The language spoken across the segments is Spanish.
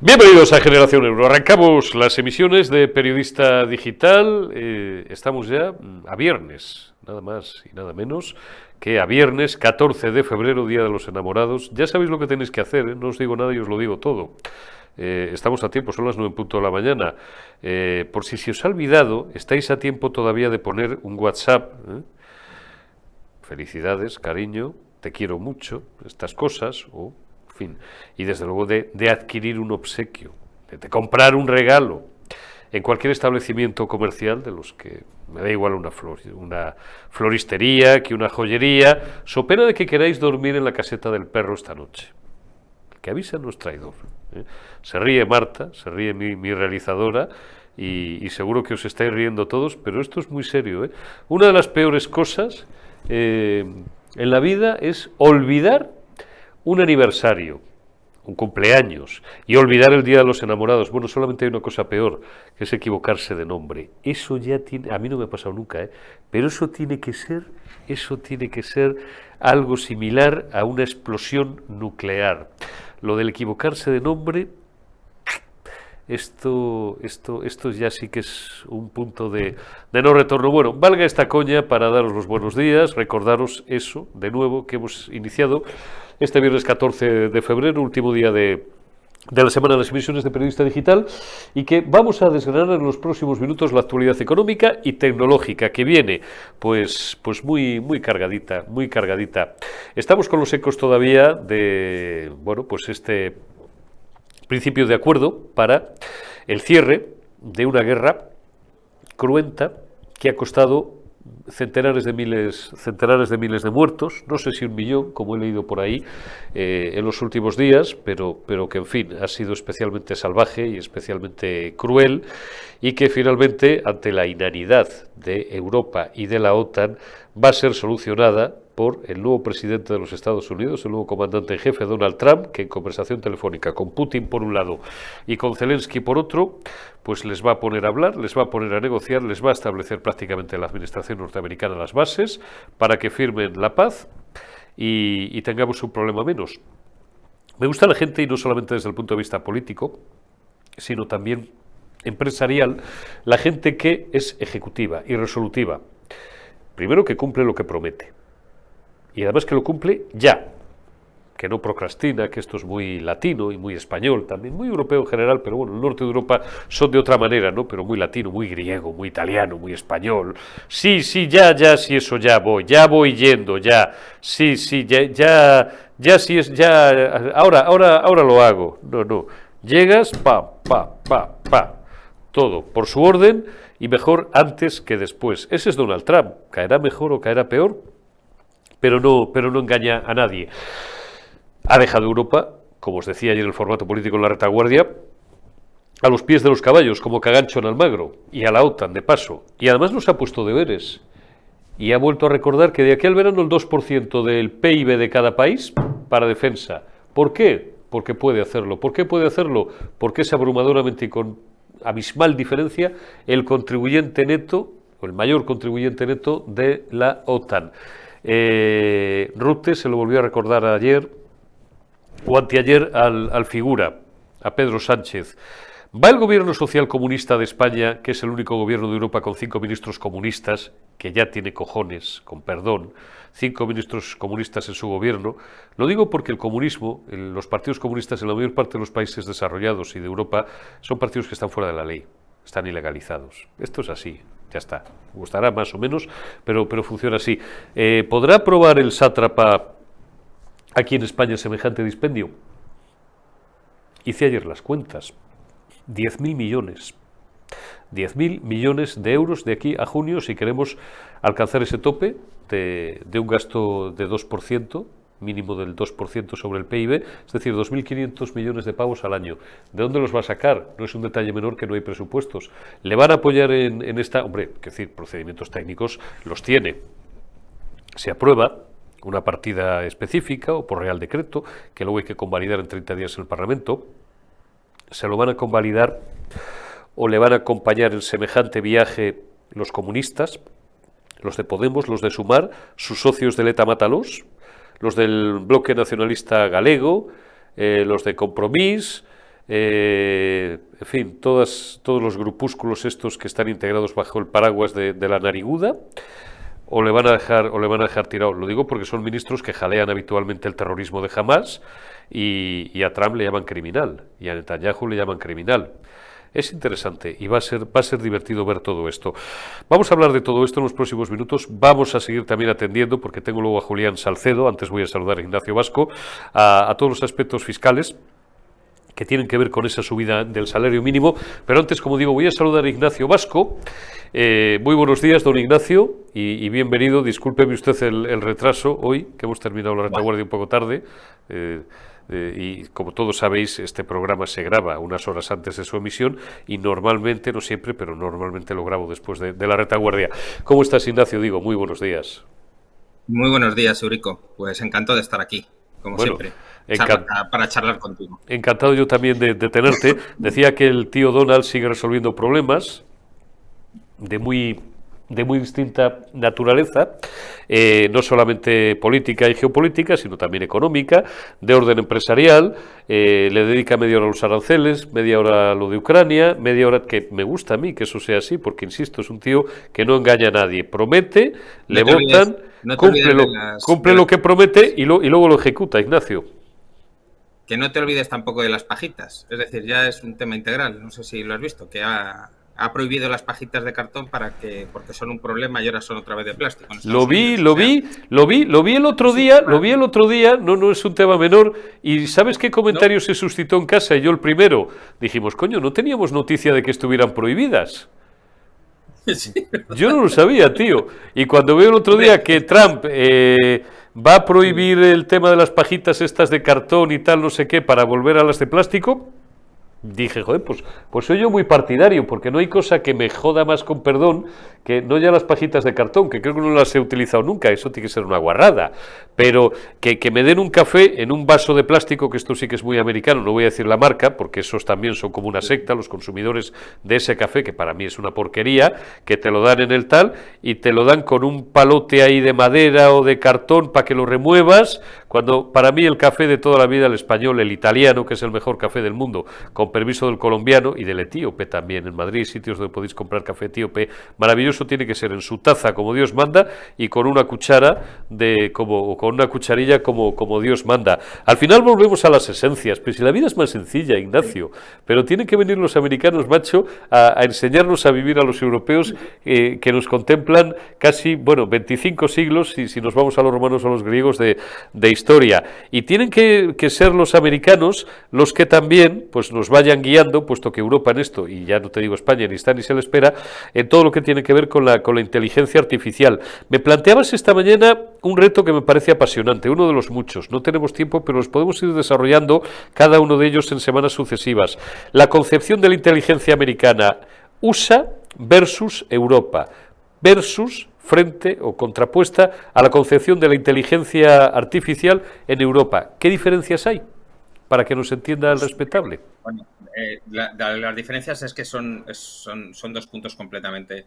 Bienvenidos a Generación Euro. Arrancamos las emisiones de Periodista Digital. Estamos ya a viernes, nada más y nada menos que a viernes 14 de febrero, Día de los Enamorados. Ya sabéis lo que tenéis que hacer, ¿eh? No os digo nada y os lo digo todo. Estamos a tiempo, son las 9 en punto de la mañana. Por si se os ha olvidado, estáis a tiempo todavía de poner un WhatsApp. Felicidades, cariño, te quiero mucho, estas cosas, o en fin, y desde luego de adquirir un obsequio, de comprar un regalo en cualquier establecimiento comercial de los que me da igual una floristería que una joyería, so pena de que queráis dormir en la caseta del perro esta noche. El que avisa no es traidor. Se ríe Marta, se ríe mi realizadora, y seguro que os estáis riendo todos, pero esto es muy serio. Una de las peores cosas en la vida es olvidar un aniversario, un cumpleaños, y olvidar el Día de los Enamorados. Bueno, solamente hay una cosa peor, que es equivocarse de nombre. Eso ya tiene, a mí no me ha pasado nunca, pero eso tiene que ser algo similar a una explosión nuclear. Lo del equivocarse de nombre, esto ya sí que es un punto de no retorno. Bueno, valga esta coña para daros los buenos días, recordaros eso, de nuevo, que hemos iniciado este viernes 14 de febrero, último día de la semana de las emisiones de Periodista Digital, y que vamos a desgranar en los próximos minutos la actualidad económica y tecnológica, que viene pues muy cargadita, muy cargadita. Estamos con los ecos todavía de, bueno, pues este principio de acuerdo para el cierre de una guerra cruenta que ha costado centenares de miles de muertos, no sé si 1 millón, como he leído por ahí en los últimos días, pero que en fin ha sido especialmente salvaje y especialmente cruel, y que finalmente, ante la inanidad de Europa y de la OTAN, va a ser solucionada por el nuevo presidente de los Estados Unidos, el nuevo comandante en jefe, Donald Trump, que en conversación telefónica con Putin por un lado y con Zelensky por otro, pues les va a poner a hablar, les va a poner a negociar, les va a establecer prácticamente la administración norteamericana las bases para que firmen la paz y tengamos un problema menos. Me gusta la gente, y no solamente desde el punto de vista político, sino también empresarial, la gente que es ejecutiva y resolutiva. Primero, que cumple lo que promete. Y además que lo cumple ya, que no procrastina, que esto es muy latino y muy español, también muy europeo en general, pero bueno, el norte de Europa son de otra manera, ¿no? Pero muy latino, muy griego, muy italiano, muy español. Sí, ya, sí, eso ya voy yendo, ya, sí, ya, sí es, ya, ahora lo hago. No, llegas, pa, todo por su orden, y mejor antes que después. Ese es Donald Trump, caerá mejor o caerá peor, pero no engaña a nadie. Ha dejado Europa, como os decía ayer en el formato político en la retaguardia, a los pies de los caballos, como Cagancho en Almagro, y a la OTAN de paso. Y además nos ha puesto deberes. Y ha vuelto a recordar que de aquí al verano el 2% del PIB de cada país para defensa. ¿Por qué? Porque puede hacerlo. ¿Por qué puede hacerlo? Porque es abrumadoramente y con abismal diferencia el contribuyente neto, o el mayor contribuyente neto de la OTAN. Rutte se lo volvió a recordar ayer o anteayer al figura, a Pedro Sánchez. ¿Va el gobierno social comunista de España, que es el único gobierno de Europa con 5 ministros comunistas, que ya tiene cojones, con perdón, 5 ministros comunistas en su gobierno? Lo digo porque el comunismo, los partidos comunistas en la mayor parte de los países desarrollados y de Europa son partidos que están fuera de la ley, están ilegalizados. Esto es así, ya está. Gustará más o menos, pero funciona así. ¿Podrá aprobar el sátrapa aquí en España semejante dispendio? Hice ayer las cuentas. 10.000 millones. 10.000 millones de euros de aquí a junio si queremos alcanzar ese tope de un gasto de 2%, mínimo del 2% sobre el PIB, es decir, 2.500 millones de pavos al año. ¿De dónde los va a sacar? No es un detalle menor que no hay presupuestos. ¿Le van a apoyar en esta? Hombre, es decir, procedimientos técnicos los tiene. Se aprueba una partida específica o por real decreto, que luego hay que convalidar en 30 días en el Parlamento. Se lo van a convalidar o le van a acompañar en semejante viaje los comunistas, los de Podemos, los de Sumar, sus socios del ETA Mátalos, los del bloque nacionalista galego, los de Compromís, en fin, todos los grupúsculos estos que están integrados bajo el paraguas de la nariguda, o le van a dejar tirado. Lo digo porque son ministros que jalean habitualmente el terrorismo de Hamas y a Trump le llaman criminal y a Netanyahu le llaman criminal. Es interesante y va a ser divertido ver todo esto. Vamos a hablar de todo esto en los próximos minutos. Vamos a seguir también atendiendo, porque tengo luego a Julián Salcedo, antes voy a saludar a Ignacio Vasco, a todos los aspectos fiscales que tienen que ver con esa subida del salario mínimo. Pero antes, como digo, voy a saludar a Ignacio Vasco. Muy buenos días, don Ignacio, y bienvenido. Discúlpeme usted el retraso hoy, que hemos terminado la retaguardia un poco tarde. Y como todos sabéis, este programa se graba unas horas antes de su emisión y normalmente, no siempre, pero normalmente lo grabo después de la retaguardia. ¿Cómo estás, Ignacio? Digo, muy buenos días. Muy buenos días, Eurico. Pues encantado de estar aquí, como siempre, para charlar contigo. Encantado yo también de tenerte. Decía que el tío Donald sigue resolviendo problemas de muy distinta naturaleza, no solamente política y geopolítica, sino también económica, de orden empresarial. Le dedica media hora a los aranceles, media hora a lo de Ucrania, media hora, que me gusta a mí que eso sea así, porque insisto, es un tío que no engaña a nadie, promete, le votan, cumple lo que promete y luego lo ejecuta, Ignacio. Que no te olvides tampoco de las pajitas, es decir, ya es un tema integral, no sé si lo has visto, que ha prohibido las pajitas de cartón porque son un problema y ahora son otra vez de plástico. Lo vi el otro día, no es un tema menor, y ¿sabes qué comentario se suscitó en casa? Y yo el primero, dijimos, coño, no teníamos noticia de que estuvieran prohibidas. Sí. Yo no lo sabía, tío. Y cuando veo el otro día que Trump va a prohibir el tema de las pajitas estas de cartón y tal, no sé qué, para volver a las de plástico, dije, joder, pues soy yo muy partidario, porque no hay cosa que me joda más, con perdón, que no ya las pajitas de cartón, que creo que no las he utilizado nunca, eso tiene que ser una guarrada, pero que me den un café en un vaso de plástico, que esto sí que es muy americano, no voy a decir la marca, porque esos también son como una secta, los consumidores de ese café, que para mí es una porquería, que te lo dan en el tal, y te lo dan con un palote ahí de madera o de cartón para que lo remuevas, cuando para mí el café de toda la vida, el español, el italiano, que es el mejor café del mundo, con permiso del colombiano y del etíope también. En Madrid hay sitios donde podéis comprar café etíope maravilloso, tiene que ser en su taza como Dios manda y con una cuchara con una cucharilla como Dios manda. Al final volvemos a las esencias, pero si la vida es más sencilla, Ignacio, pero tienen que venir los americanos, macho, a enseñarnos a vivir a los europeos que nos contemplan casi, 25 siglos, si nos vamos a los romanos o a los griegos de historia. Y tienen que ser los americanos los que también pues nos vayan guiando, puesto que Europa en esto, y ya no te digo España, ni está ni se le espera, en todo lo que tiene que ver con la inteligencia artificial. Me planteabas esta mañana un reto que me parece apasionante, uno de los muchos. No tenemos tiempo, pero los podemos ir desarrollando cada uno de ellos en semanas sucesivas. La concepción de la inteligencia americana, USA versus Europa, versus frente o contrapuesta a la concepción de la inteligencia artificial en Europa. ¿Qué diferencias hay? Para que nos entienda el respetable. Bueno, las diferencias es que son dos puntos completamente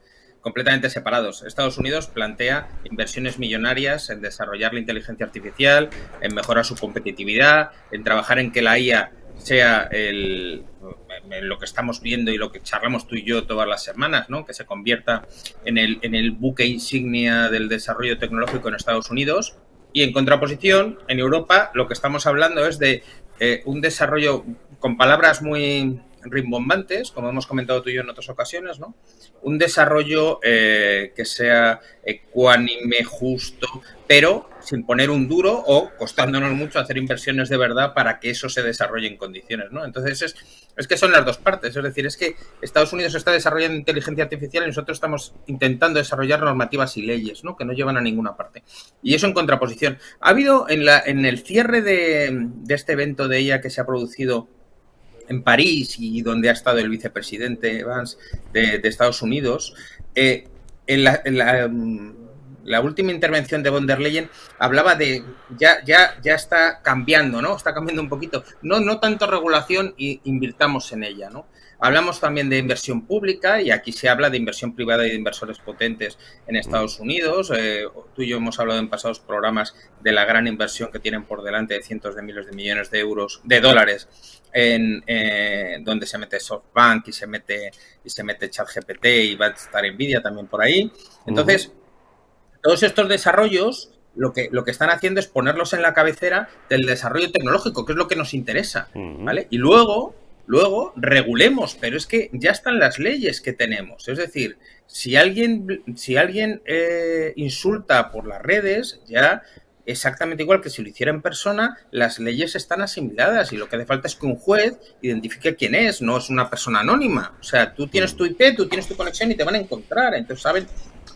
separados. Estados Unidos plantea inversiones millonarias en desarrollar la inteligencia artificial, en mejorar su competitividad, en trabajar en que la IA sea en lo que estamos viendo y lo que charlamos tú y yo todas las semanas, ¿no? Que se convierta en el buque insignia del desarrollo tecnológico en Estados Unidos. Y en contraposición, en Europa, lo que estamos hablando es de un desarrollo con palabras muy rimbombantes, como hemos comentado tú y yo en otras ocasiones, ¿no? Un desarrollo que sea ecuánime, justo, pero sin poner un duro o costándonos mucho hacer inversiones de verdad para que eso se desarrolle en condiciones, ¿no? Entonces es que son las dos partes, es decir, es que Estados Unidos está desarrollando inteligencia artificial y nosotros estamos intentando desarrollar normativas y leyes, ¿no? Que no llevan a ninguna parte. Y eso en contraposición. Ha habido en el cierre de este evento de ella que se ha producido en París y donde ha estado el vicepresidente Vance de Estados Unidos, en la última intervención de von der Leyen hablaba de ya está cambiando, ¿no? Está cambiando un poquito. No tanto regulación y invirtamos en ella, ¿no? Hablamos también de inversión pública, y aquí se habla de inversión privada y de inversores potentes en Estados Unidos. Tú y yo hemos hablado en pasados programas de la gran inversión que tienen por delante de cientos de miles de millones de dólares en donde se mete SoftBank y se mete ChatGPT, y va a estar Nvidia también por ahí. Entonces, todos estos desarrollos lo que están haciendo es ponerlos en la cabecera del desarrollo tecnológico, que es lo que nos interesa, ¿vale? Y luego regulemos, pero es que ya están las leyes que tenemos. Es decir, si alguien insulta por las redes, ya exactamente igual que si lo hiciera en persona, las leyes están asimiladas, y lo que hace falta es que un juez identifique quién es, no es una persona anónima. O sea, tú tienes tu IP, tú tienes tu conexión y te van a encontrar, entonces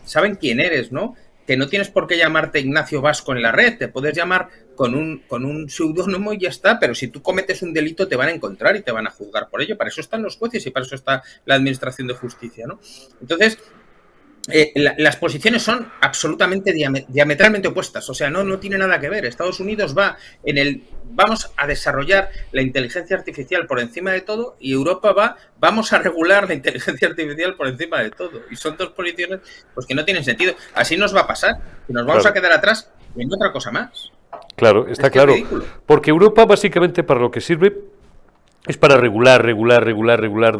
saben quién eres, ¿no? Que no tienes por qué llamarte Ignacio Vasco en la red, te puedes llamar con un seudónimo y ya está, pero si tú cometes un delito te van a encontrar y te van a juzgar por ello. Para eso están los jueces y para eso está la administración de justicia, ¿no? Entonces, las posiciones son absolutamente diametralmente opuestas, o sea, no tiene nada que ver. Estados Unidos va vamos a desarrollar la inteligencia artificial por encima de todo, y Europa vamos a regular la inteligencia artificial por encima de todo, y son dos posiciones pues que no tienen sentido. Así nos va a pasar, y nos vamos a quedar atrás en otra cosa más. Claro, está claro, porque Europa básicamente para lo que sirve es para regular,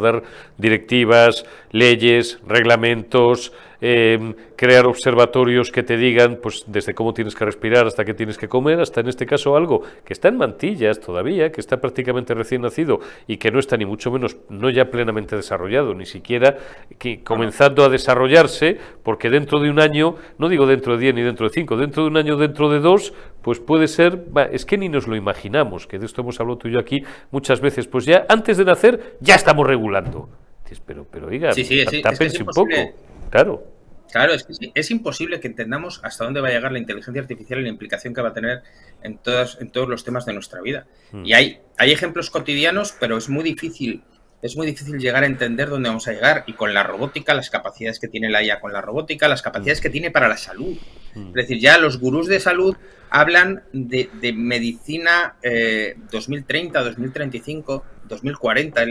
dar directivas, leyes, reglamentos, crear observatorios que te digan, pues, desde cómo tienes que respirar hasta qué tienes que comer, hasta en este caso algo que está en mantillas todavía, que está prácticamente recién nacido y que no está ni mucho menos, no ya plenamente desarrollado, ni siquiera comenzando a desarrollarse, porque dentro de un año, no digo dentro de 10 ni dentro de 5, dentro de un año, dentro de 2, pues puede ser, es que ni nos lo imaginamos, que de esto hemos hablado tú y yo aquí muchas veces, pues ya antes de nacer ya estamos regulando. Pero oiga, tápense un poco. Claro. Claro, es imposible que entendamos hasta dónde va a llegar la inteligencia artificial y la implicación que va a tener en todos los temas de nuestra vida. Y hay ejemplos cotidianos, pero es muy difícil llegar a entender dónde vamos a llegar. Y con la robótica, las capacidades que tiene la IA con la robótica, las capacidades que tiene para la salud. Es decir, ya los gurús de salud hablan de medicina 2030, 2035, 2040, he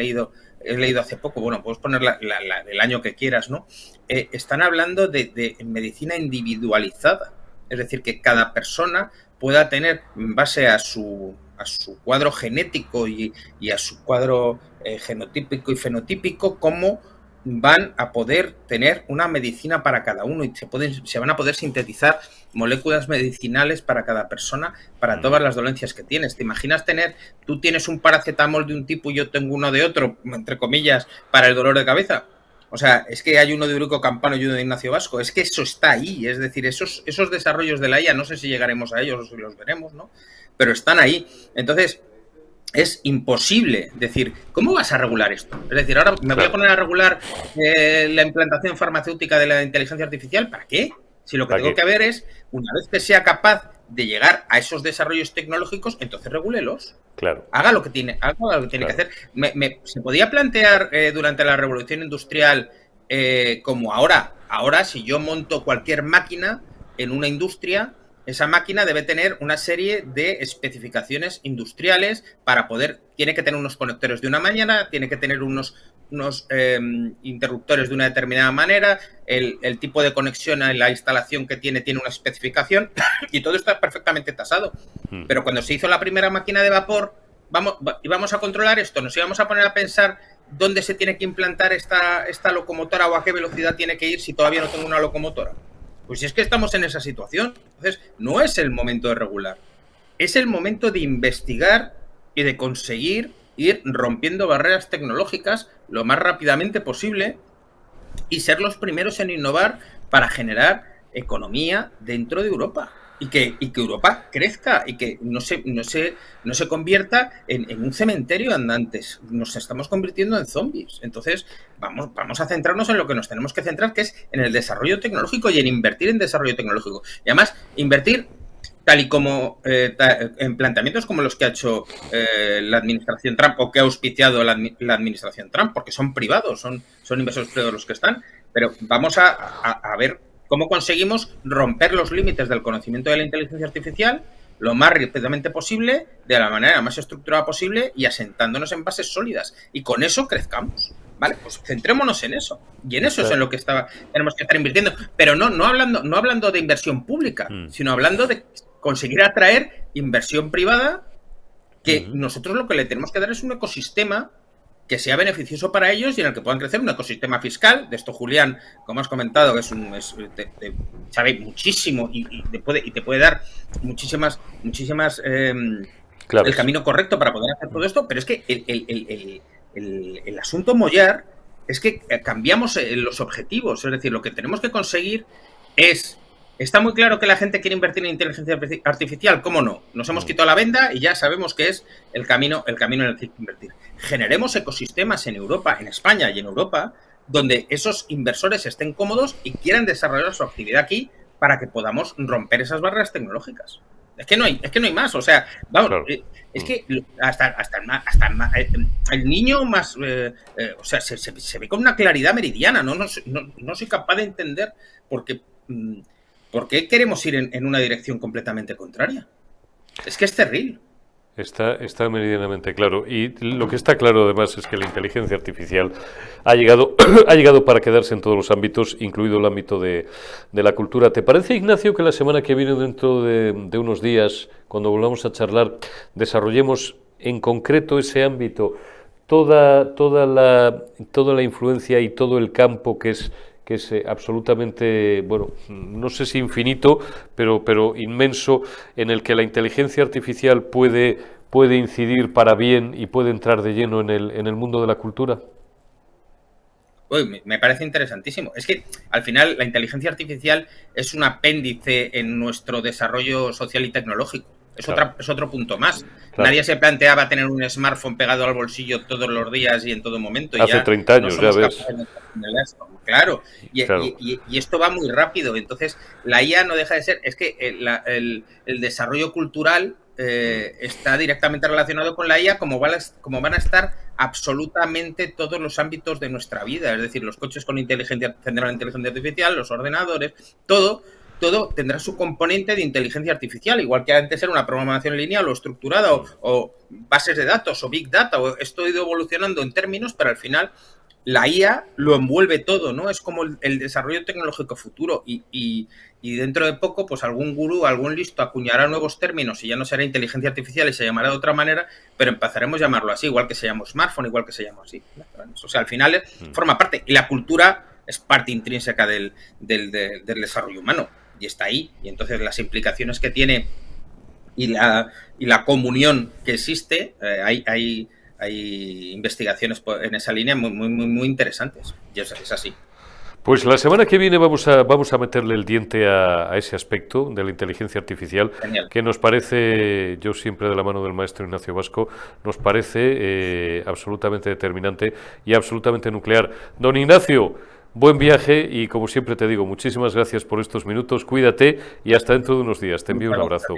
leído hace poco, bueno, puedes poner el año que quieras, ¿no? Están hablando de medicina individualizada, es decir, que cada persona pueda tener, en base a su cuadro genético y a su cuadro genotípico y fenotípico, cómo van a poder tener una medicina para cada uno, y se van a poder sintetizar moléculas medicinales para cada persona, para todas las dolencias que tienes. ¿Te imaginas tú tienes un paracetamol de un tipo y yo tengo uno de otro, entre comillas, para el dolor de cabeza? O sea, es que hay uno de Eurico Campano y uno de Ignacio Vasco. Es que eso está ahí. Es decir, esos desarrollos de la IA, no sé si llegaremos a ellos o si los veremos, ¿no? Pero están ahí. Entonces, es imposible decir, ¿cómo vas a regular esto? Es decir, ahora me voy a poner a regular la implantación farmacéutica de la inteligencia artificial. ¿Para qué? Si lo que tengo que ver es, una vez que sea capaz de llegar a esos desarrollos tecnológicos, entonces regúlelos. Claro. Haga lo que tiene que hacer. Se podía plantear durante la revolución industrial como ahora. Ahora, si yo monto cualquier máquina en una industria, esa máquina debe tener una serie de especificaciones industriales para tiene que tener unos conectores de una manera, tiene que tener unos interruptores de una determinada manera, el tipo de conexión a la instalación que tiene una especificación, y todo está perfectamente tasado. Pero cuando se hizo la primera máquina de vapor, vamos a controlar esto, nos íbamos a poner a pensar dónde se tiene que implantar esta locomotora o a qué velocidad tiene que ir si todavía no tengo una locomotora. Pues si es que estamos en esa situación. Entonces, no es el momento de regular, es el momento de investigar y de conseguir ir rompiendo barreras tecnológicas lo más rápidamente posible y ser los primeros en innovar para generar economía dentro de Europa. Y que Europa crezca y que no se convierta en un cementerio andante. Nos estamos convirtiendo en zombies. Entonces, vamos a centrarnos en lo que nos tenemos que centrar, que es en el desarrollo tecnológico y en invertir en desarrollo tecnológico. Y además, invertir tal y como en planteamientos como los que ha hecho la administración Trump, o que ha auspiciado la administración Trump, porque son privados, son inversores privados los que están. Pero vamos a ver cómo conseguimos romper los límites del conocimiento de la inteligencia artificial lo más rápidamente posible, de la manera más estructurada posible y asentándonos en bases sólidas. Y con eso crezcamos. Vale, pues centrémonos en eso. Y en eso es en lo que tenemos que estar invirtiendo. Pero no hablando de inversión pública, sino hablando de conseguir atraer inversión privada, que nosotros lo que le tenemos que dar es un ecosistema que sea beneficioso para ellos y en el que puedan crecer, un ecosistema fiscal. De esto Julián, como has comentado, que sabe muchísimo y te puede dar muchísimas Claro. El camino correcto para poder hacer todo esto, pero es que el asunto mollar es que cambiamos los objetivos. Es decir, lo que tenemos que conseguir es... Está muy claro que la gente quiere invertir en inteligencia artificial, ¿cómo no? Nos hemos quitado la venda y ya sabemos que es el camino en el que hay que invertir. Generemos ecosistemas en Europa, en España y en Europa, donde esos inversores estén cómodos y quieran desarrollar su actividad aquí para que podamos romper esas barreras tecnológicas. Es que no hay más, o sea, vamos, claro. Es que hasta el niño más, o sea, se ve con una claridad meridiana, no soy capaz de entender por qué queremos ir en una dirección completamente contraria. Es que es terrible. Está meridianamente claro. Y lo que está claro además es que la inteligencia artificial ha llegado para quedarse en todos los ámbitos, incluido el ámbito de la cultura. ¿Te parece, Ignacio, que la semana que viene, dentro de unos días, cuando volvamos a charlar, desarrollemos en concreto ese ámbito, toda la influencia y todo el campo que es absolutamente, bueno, no sé si infinito, pero inmenso, en el que la inteligencia artificial puede incidir para bien y puede entrar de lleno en el mundo de la cultura? Uy, me parece interesantísimo. Es que al final la inteligencia artificial es un apéndice en nuestro desarrollo social y tecnológico. Es otro punto más. Claro. Nadie se planteaba tener un smartphone pegado al bolsillo todos los días y en todo momento. Hace 30 años, ya ves. Claro. Y esto va muy rápido. Entonces, la IA no deja de ser... Es que el desarrollo cultural está directamente relacionado con la IA, como van a estar absolutamente todos los ámbitos de nuestra vida. Es decir, los coches con inteligencia artificial, los ordenadores, todo tendrá su componente de inteligencia artificial, igual que antes era una programación lineal o estructurada o bases de datos o big data. Esto ha ido evolucionando en términos, pero al final la IA lo envuelve todo, ¿no? Es como el desarrollo tecnológico futuro y dentro de poco, pues algún gurú, algún listo acuñará nuevos términos y ya no será inteligencia artificial y se llamará de otra manera, pero empezaremos a llamarlo así, igual que se llama smartphone, igual que se llama así. O sea, al final forma parte, y la cultura es parte intrínseca del desarrollo humano. Y está ahí, y entonces las implicaciones que tiene y la comunión que existe, hay investigaciones en esa línea muy interesantes, y es así. Pues la semana que viene vamos a meterle el diente a ese aspecto de la inteligencia artificial. Genial. Que nos parece, yo siempre de la mano del maestro Ignacio Vasco, nos parece absolutamente determinante y absolutamente nuclear. Don Ignacio, buen viaje y, como siempre te digo, muchísimas gracias por estos minutos, cuídate y hasta dentro de unos días. Te envío un abrazo.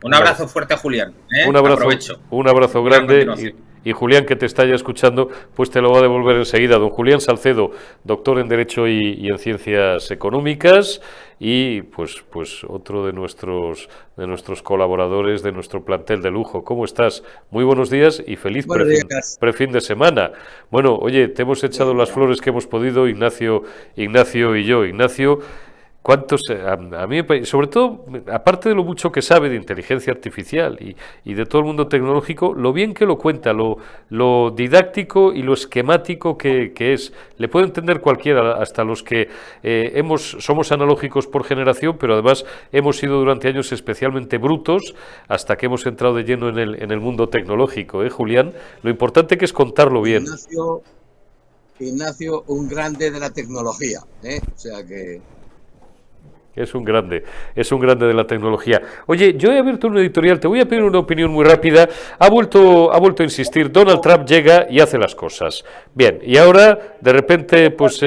Un abrazo fuerte a Julián. Un abrazo grande y Julián, que te está ya escuchando, pues te lo va a devolver enseguida. Don Julián Salcedo, doctor en Derecho y en Ciencias Económicas y pues otro de nuestros colaboradores de nuestro plantel de lujo. ¿Cómo estás? Muy buenos días y feliz prefin de semana. Bueno, oye, te hemos echado las flores que hemos podido, Ignacio y yo. Ignacio, a mí, sobre todo, aparte de lo mucho que sabe de inteligencia artificial y de todo el mundo tecnológico, lo bien que lo cuenta, lo didáctico y lo esquemático que es. Le puede entender cualquiera, hasta los que somos analógicos por generación, pero además hemos sido durante años especialmente brutos hasta que hemos entrado de lleno en el mundo tecnológico, Julián? Lo importante que es contarlo bien. Ignacio, un grande de la tecnología, o sea que... Es un grande de la tecnología. Oye, yo he abierto un editorial, te voy a pedir una opinión muy rápida. Ha vuelto a insistir, Donald Trump llega y hace las cosas. Bien, y ahora, de repente, pues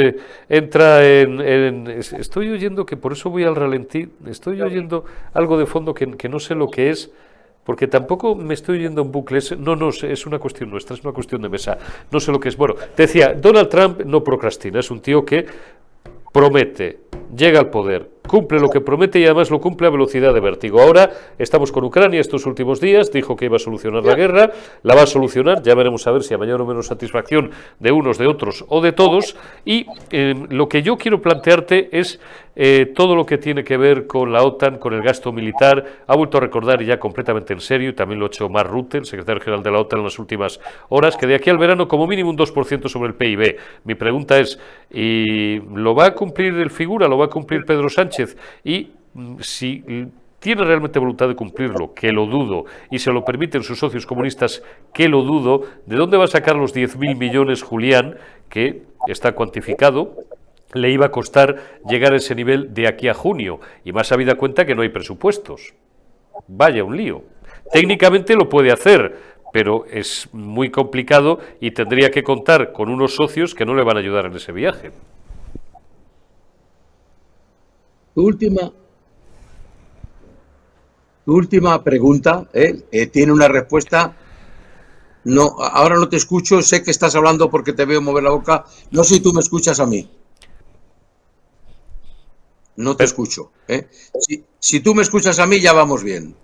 entra estoy oyendo, que por eso voy al ralentí, estoy oyendo algo de fondo que no sé lo que es, porque tampoco me estoy oyendo en bucles. No, es una cuestión nuestra, es una cuestión de mesa. No sé lo que es. Bueno, te decía, Donald Trump no procrastina, es un tío que promete, llega al poder, cumple lo que promete y además lo cumple a velocidad de vértigo. Ahora estamos con Ucrania estos últimos días, dijo que iba a solucionar la guerra, la va a solucionar, ya veremos a ver si a mayor o menos satisfacción de unos, de otros o de todos, y lo que yo quiero plantearte es todo lo que tiene que ver con la OTAN, con el gasto militar. Ha vuelto a recordar ya completamente en serio, y también lo ha hecho Mark Rutte, el secretario general de la OTAN, en las últimas horas, que de aquí al verano como mínimo un 2% sobre el PIB. Mi pregunta es, ¿y lo va a cumplir el figura, lo va a cumplir Pedro Sánchez? Y si tiene realmente voluntad de cumplirlo, que lo dudo, y se lo permiten sus socios comunistas, que lo dudo, ¿de dónde va a sacar los 10.000 millones, Julián, que está cuantificado, le iba a costar llegar a ese nivel de aquí a junio? Y más habida cuenta que no hay presupuestos. Vaya un lío. Técnicamente lo puede hacer, pero es muy complicado y tendría que contar con unos socios que no le van a ayudar en ese viaje. Tu última pregunta tiene una respuesta. No, ahora no te escucho, sé que estás hablando porque te veo mover la boca. No sé si tú me escuchas a mí. No te escucho. Si tú me escuchas a mí, ya vamos bien.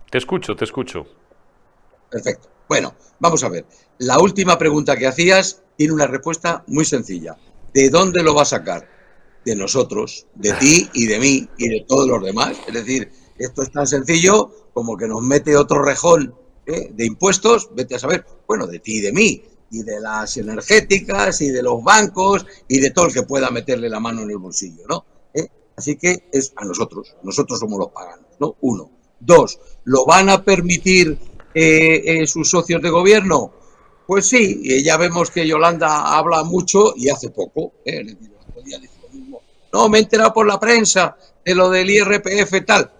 Te escucho, te escucho. Perfecto. Bueno, vamos a ver. La última pregunta que hacías tiene una respuesta muy sencilla. ¿De dónde lo va a sacar? De nosotros, de ti y de mí y de todos los demás. Es decir, esto es tan sencillo como que nos mete otro rejón de impuestos, vete a saber, bueno, de ti y de mí, y de las energéticas y de los bancos y de todo el que pueda meterle la mano en el bolsillo, ¿no? Así que es a nosotros somos los paganos, ¿no? 1. 2, ¿lo van a permitir sus socios de gobierno? Pues sí, ya vemos que Yolanda habla mucho y hace poco, no, me he enterado por la prensa de lo del IRPF tal.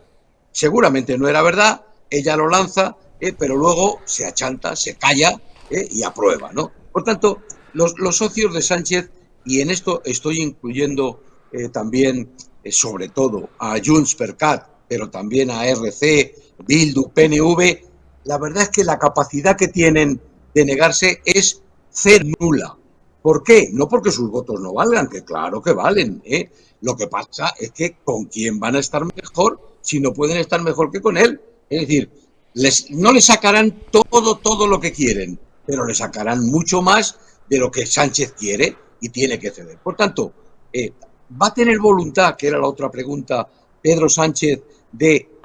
Seguramente no era verdad, ella lo lanza, pero luego se achanta, se calla y aprueba, ¿no? Por tanto, los socios de Sánchez, y en esto estoy incluyendo también, sobre todo, a Junts per Cat, pero también a RC, Bildu, PNV, la verdad es que la capacidad que tienen de negarse es cero, nula. ¿Por qué? No porque sus votos no valgan, que claro que valen. Lo que pasa es que con quién van a estar mejor si no pueden estar mejor que con él. Es decir, no le sacarán todo lo que quieren, pero le sacarán mucho más de lo que Sánchez quiere y tiene que ceder. Por tanto, va a tener voluntad, que era la otra pregunta, Pedro Sánchez,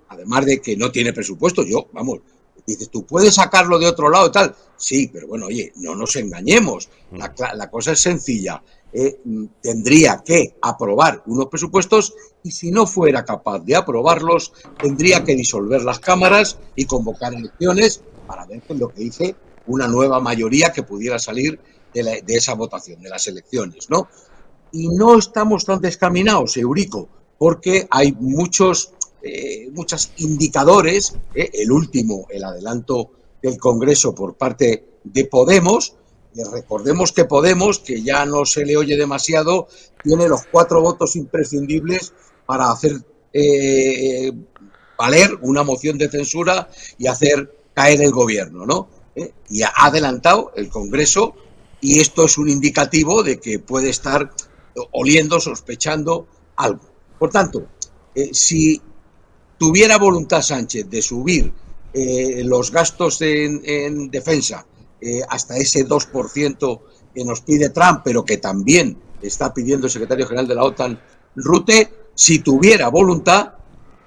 además de que no tiene presupuesto, dices, tú puedes sacarlo de otro lado y tal. Sí, pero bueno, oye, no nos engañemos. La cosa es sencilla. Tendría que aprobar unos presupuestos y si no fuera capaz de aprobarlos, tendría que disolver las cámaras y convocar elecciones para ver qué es lo que dice una nueva mayoría que pudiera salir de esa votación, de las elecciones, ¿no? Y no estamos tan descaminados, Eurico, porque hay muchos indicadores, el último, el adelanto del Congreso por parte de Podemos. Recordemos que Podemos, que ya no se le oye demasiado, tiene los 4 votos imprescindibles para hacer valer una moción de censura y hacer caer el gobierno, ¿no? Y ha adelantado el Congreso y esto es un indicativo de que puede estar oliendo, sospechando algo. Por tanto, si tuviera voluntad Sánchez de subir los gastos en defensa hasta ese 2% que nos pide Trump, pero que también está pidiendo el secretario general de la OTAN, Rutte, si tuviera voluntad,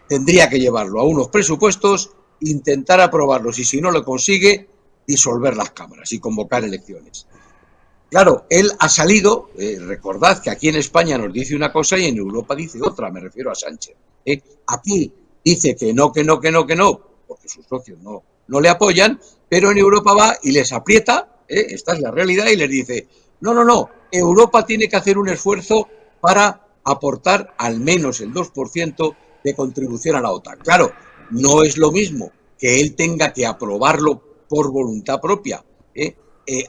tendría que llevarlo a unos presupuestos, intentar aprobarlos y si no lo consigue, disolver las cámaras y convocar elecciones. Claro, él ha salido, recordad que aquí en España nos dice una cosa y en Europa dice otra, me refiero a Sánchez. Aquí dice que no, porque sus socios no le apoyan, pero en Europa va y les aprieta, esta es la realidad, y les dice, no, Europa tiene que hacer un esfuerzo para aportar al menos el 2% de contribución a la OTAN. Claro, no es lo mismo que él tenga que aprobarlo por voluntad propia,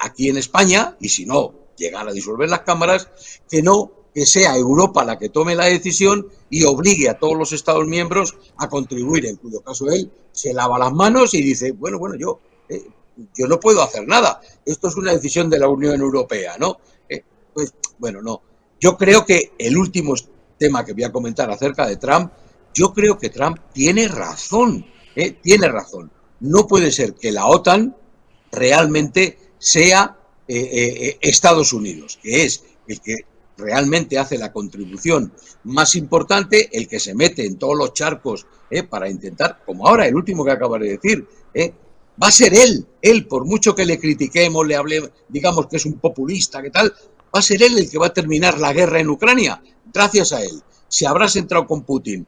aquí en España, y si no, llegar a disolver las cámaras, que sea Europa la que tome la decisión y obligue a todos los Estados miembros a contribuir, en cuyo caso él se lava las manos y dice, bueno, yo no puedo hacer nada, esto es una decisión de la Unión Europea, ¿no? Pues, bueno, no. Yo creo que el último tema que voy a comentar acerca de Trump, yo creo que Trump tiene razón, tiene razón. No puede ser que la OTAN realmente sea Estados Unidos, que es el que realmente hace la contribución más importante, el que se mete en todos los charcos para intentar, como ahora el último que acabo de decir, va a ser él, por mucho que le critiquemos, le hablemos, digamos que es un populista, que tal, va a ser él el que va a terminar la guerra en Ucrania, gracias a él. Se habrá centrado con Putin,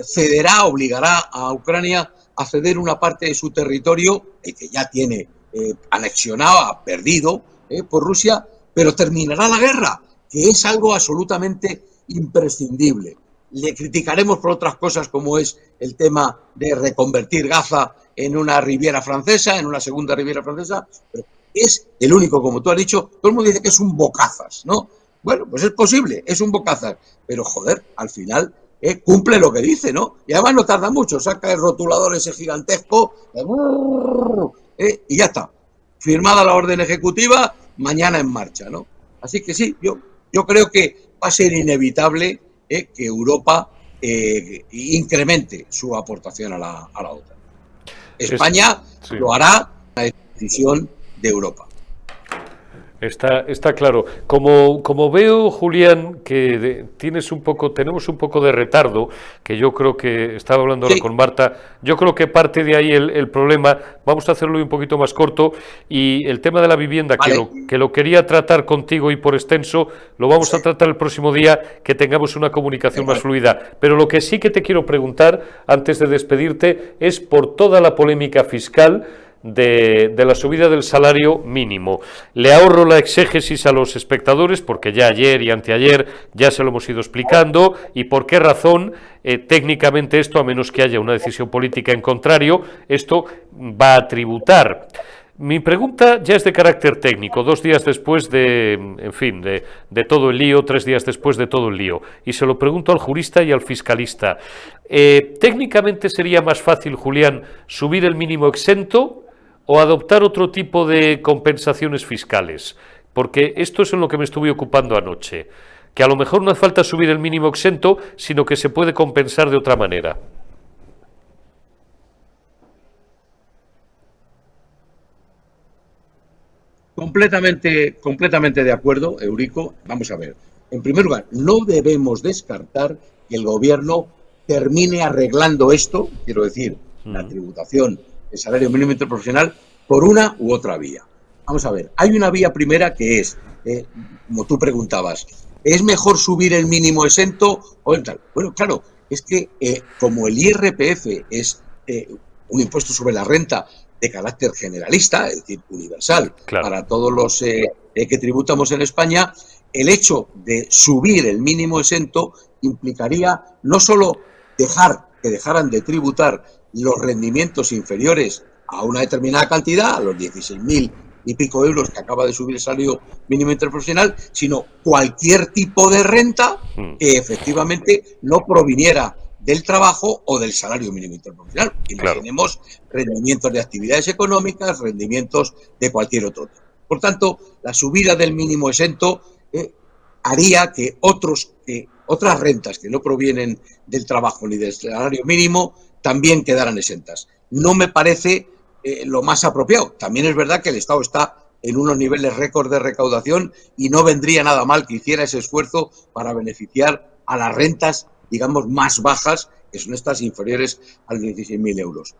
cederá, obligará a Ucrania a ceder una parte de su territorio, el que ya tiene anexionado, perdido por Rusia, pero terminará la guerra, que es algo absolutamente imprescindible. Le criticaremos por otras cosas, como es el tema de reconvertir Gaza en una Riviera francesa, en una segunda Riviera francesa, pero es el único, como tú has dicho, todo el mundo dice que es un bocazas, ¿no? Bueno, pues es posible, es un bocazas, pero joder, al final cumple lo que dice, ¿no? Y además no tarda mucho, saca el rotulador ese gigantesco y ya está. Firmada la orden ejecutiva, mañana en marcha, ¿no? Así que sí, yo creo que va a ser inevitable que Europa incremente su aportación a la OTAN. España sí lo hará a decisión de Europa. Está claro. Como veo, Julián, que tenemos un poco de retardo, que yo creo que estaba hablando ahora con Marta, yo creo que parte de ahí el problema. Vamos a hacerlo un poquito más corto, y el tema de la vivienda, vale, que lo quería tratar contigo y por extenso, lo vamos a tratar el próximo día, que tengamos una comunicación más fluida. Pero lo que sí que te quiero preguntar, antes de despedirte, es por toda la polémica fiscal de la subida del salario mínimo. Le ahorro la exégesis a los espectadores, porque ya ayer y anteayer ya se lo hemos ido explicando, y por qué razón técnicamente esto, a menos que haya una decisión política en contrario, esto va a tributar. Mi pregunta ya es de carácter técnico, 2 días después de todo el lío, 3 días después de todo el lío, y se lo pregunto al jurista y al fiscalista. ¿Técnicamente sería más fácil, Julián, subir el mínimo exento o adoptar otro tipo de compensaciones fiscales? Porque esto es en lo que me estuve ocupando anoche, que a lo mejor no hace falta subir el mínimo exento, sino que se puede compensar de otra manera. Completamente de acuerdo, Eurico. Vamos a ver. En primer lugar, no debemos descartar que el gobierno termine arreglando esto, quiero decir, la tributación, el salario mínimo interprofesional, por una u otra vía. Vamos a ver, hay una vía primera que es, como tú preguntabas, ¿es mejor subir el mínimo exento o el tal? Bueno, claro, es que como el IRPF es un impuesto sobre la renta de carácter generalista, es decir, universal, claro, para todos los que tributamos en España, el hecho de subir el mínimo exento implicaría no solo que dejaran de tributar los rendimientos inferiores a una determinada cantidad, a los 16.000 y pico euros que acaba de subir el salario mínimo interprofesional, sino cualquier tipo de renta que efectivamente no proviniera del trabajo o del salario mínimo interprofesional. Imaginemos rendimientos de actividades económicas, rendimientos de cualquier otro tipo. Por tanto, la subida del mínimo exento haría que otras rentas que no provienen del trabajo ni del salario mínimo también quedaran exentas. No me parece lo más apropiado. También es verdad que el Estado está en unos niveles récord de recaudación y no vendría nada mal que hiciera ese esfuerzo para beneficiar a las rentas, digamos, más bajas, que son estas inferiores a los 16.000 euros.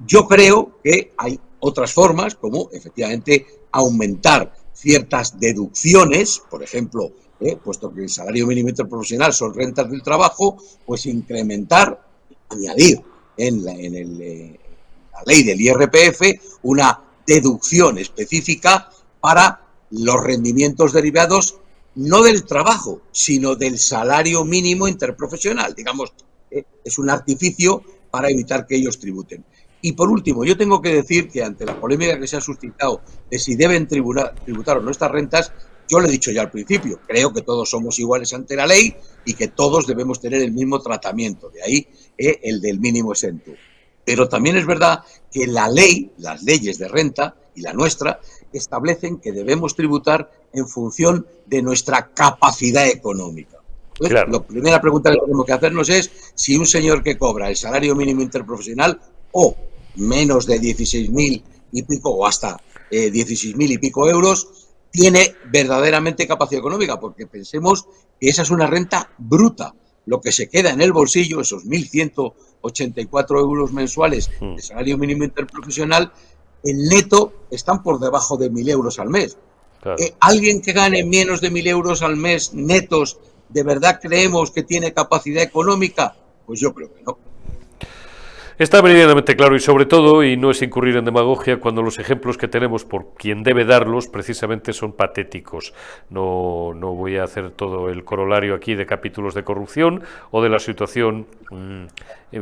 Yo creo que hay otras formas, como efectivamente aumentar ciertas deducciones, por ejemplo, puesto que el salario mínimo interprofesional son rentas del trabajo, pues incrementar, añadir en la ley del IRPF una deducción específica para los rendimientos derivados no del trabajo, sino del salario mínimo interprofesional. Digamos, es un artificio para evitar que ellos tributen. Y por último, yo tengo que decir que ante la polémica que se ha suscitado de si deben tributar o no estas rentas, yo lo he dicho ya al principio, creo que todos somos iguales ante la ley y que todos debemos tener el mismo tratamiento, de ahí el del mínimo exento. Pero también es verdad que la ley, las leyes de renta y la nuestra, establecen que debemos tributar en función de nuestra capacidad económica. Claro. La primera pregunta que tenemos que hacernos es si un señor que cobra el salario mínimo interprofesional o menos de 16.000 y pico o hasta 16.000 y pico euros tiene verdaderamente capacidad económica, porque pensemos que esa es una renta bruta. Lo que se queda en el bolsillo, esos 1.184 euros mensuales de salario mínimo interprofesional, en neto están por debajo de 1.000 euros al mes. Claro. ¿Alguien que gane menos de 1.000 euros al mes netos, de verdad creemos que tiene capacidad económica? Pues yo creo que no. Está meridianamente claro y sobre todo, y no es incurrir en demagogia, cuando los ejemplos que tenemos por quien debe darlos precisamente son patéticos. No voy a hacer todo el corolario aquí de capítulos de corrupción o de la situación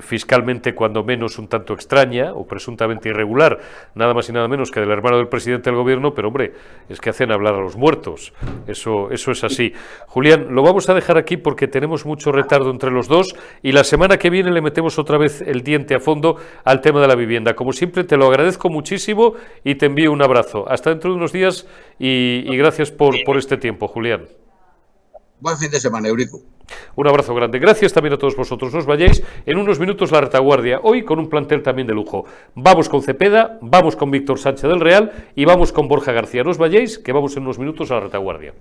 fiscalmente cuando menos un tanto extraña o presuntamente irregular, nada más y nada menos que del hermano del presidente del gobierno, pero hombre, es que hacen hablar a los muertos. Eso es así. Julián, lo vamos a dejar aquí porque tenemos mucho retardo entre los dos y la semana que viene le metemos otra vez el diente a fondo al tema de la vivienda. Como siempre, te lo agradezco muchísimo y te envío un abrazo. Hasta dentro de unos días y gracias por este tiempo, Julián. Buen fin de semana, Eurico. Un abrazo grande. Gracias también a todos vosotros. No os vayáis. En unos minutos la retaguardia. Hoy con un plantel también de lujo. Vamos con Cepeda, vamos con Víctor Sánchez del Real y vamos con Borja García. No os vayáis, que vamos en unos minutos a la retaguardia.